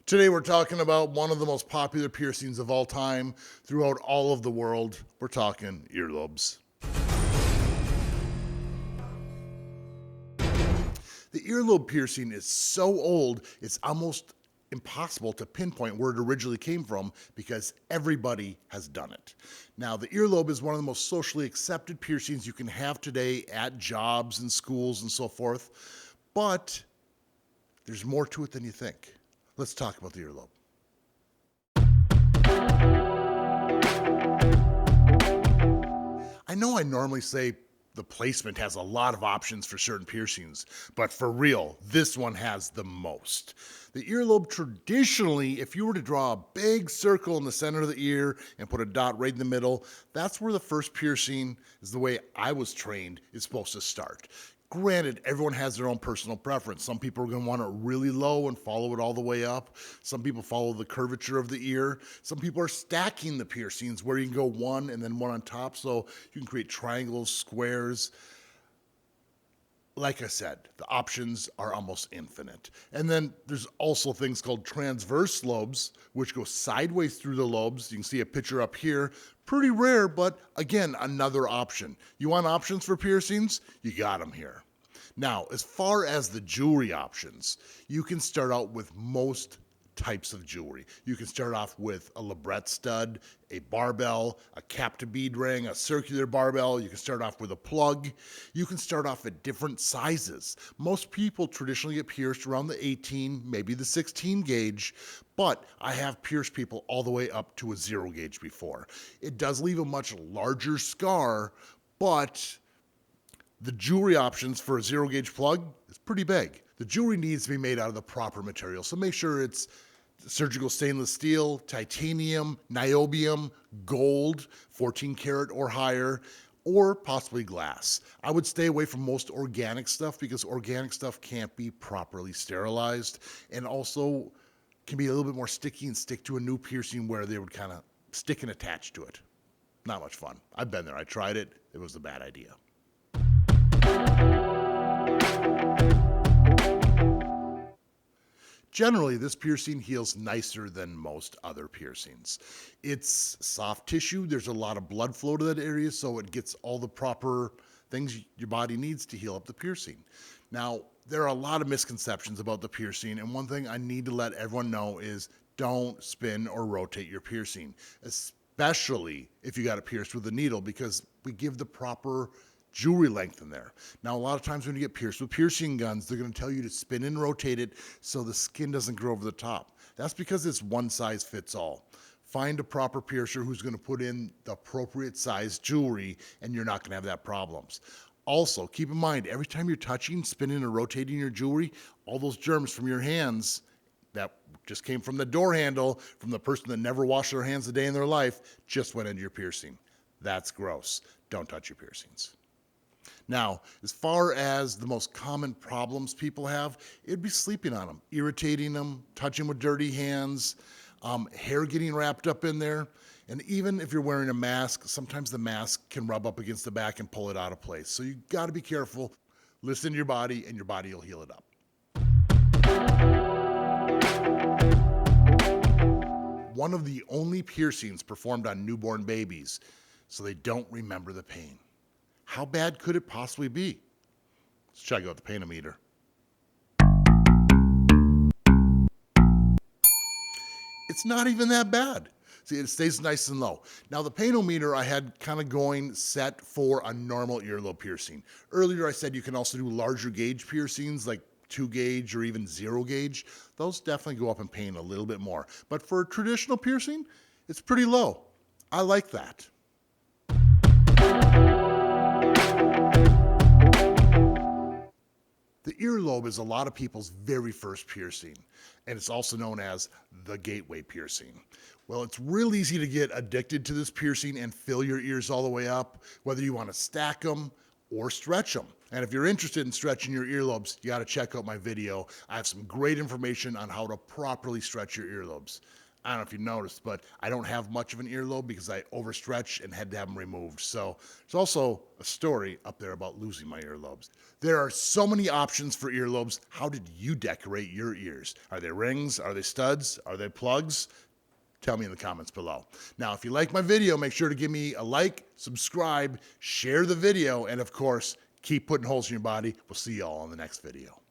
Today we're talking about one of the most popular piercings of all time throughout all of the world. We're talking earlobes. The earlobe piercing is so old, it's almost impossible to pinpoint where it originally came from because everybody has done it. Now, the earlobe is one of the most socially accepted piercings you can have today at jobs and schools and so forth, but there's more to it than you think. Let's talk about the earlobe. I know I normally say the placement has a lot of options for certain piercings, but for real, this one has the most. The earlobe traditionally, if you were to draw a big circle in the center of the ear and put a dot right in the middle, that's where the first piercing, is the way I was trained, is supposed to start. Granted, everyone has their own personal preference. Some people are going to want it really low and follow it all the way up. Some people follow the curvature of the ear. Some people are stacking the piercings where you can go one and then one on top, so you can create triangles, squares. Like I said, the options are almost infinite. And then there's also things called transverse lobes, which go sideways through the lobes. You can see a picture up here. Pretty rare, but again, another option. You want options for piercings? You got them here. Now, as far as the jewelry options, you can start out with most types of jewelry. You can start off with a labret stud, a barbell, a cap to bead ring, a circular barbell. You can start off with a plug. You can start off at different sizes. Most people traditionally get pierced around the 18, maybe the 16 gauge, but I have pierced people all the way up to a 0 gauge before. It does leave a much larger scar, but the jewelry options for a 0 gauge plug is pretty big. The jewelry needs to be made out of the proper material, so make sure it's surgical stainless steel, titanium, niobium, gold, 14 karat or higher, or possibly glass. I would stay away from most organic stuff because organic stuff can't be properly sterilized and also can be a little bit more sticky and stick to a new piercing where they would kind of stick and attach to it. Not much fun. I've been there. I tried it. It was a bad idea. Generally, this piercing heals nicer than most other piercings. It's soft tissue. There's a lot of blood flow to that area, so it gets all the proper things your body needs to heal up the piercing. Now, there are a lot of misconceptions about the piercing, and one thing I need to let everyone know is don't spin or rotate your piercing, especially if you got it pierced with a needle, because we give the proper jewelry length in there. Now, a lot of times when you get pierced with piercing guns, they're going to tell you to spin and rotate it so the skin doesn't grow over the top. That's because it's one size fits all. Find a proper piercer who's going to put in the appropriate size jewelry, and you're not going to have that problems. Also, keep in mind, every time you're touching, spinning, or rotating your jewelry, all those germs from your hands that just came from the door handle, from the person that never washed their hands a day in their life, just went into your piercing. That's gross. Don't touch your piercings. Now, as far as the most common problems people have, it'd be sleeping on them, irritating them, touching with dirty hands, hair getting wrapped up in there, and even if you're wearing a mask, sometimes the mask can rub up against the back and pull it out of place. So you got to be careful, listen to your body, and your body will heal it up. One of the only piercings performed on newborn babies, so they don't remember the pain. How bad could it possibly be? Let's check out the painometer. It's not even that bad. See, it stays nice and low. Now, the painometer I had kind of going set for a normal earlobe piercing. Earlier, I said you can also do larger gauge piercings like 2 gauge or even 0 gauge. Those definitely go up in pain a little bit more. But for a traditional piercing, it's pretty low. I like that. The earlobe is a lot of people's very first piercing, and it's also known as the gateway piercing. Well, it's real easy to get addicted to this piercing and fill your ears all the way up, whether you want to stack them or stretch them. And if you're interested in stretching your earlobes, you got to check out my video. I have some great information on how to properly stretch your earlobes. I don't know if you noticed, but I don't have much of an earlobe because I overstretched and had to have them removed. So there's also a story up there about losing my earlobes. There are so many options for earlobes. How did you decorate your ears? Are they rings? Are they studs? Are they plugs? Tell me in the comments below. Now, if you like my video, make sure to give me a like, subscribe, share the video, and of course, keep putting holes in your body. We'll see you all in the next video.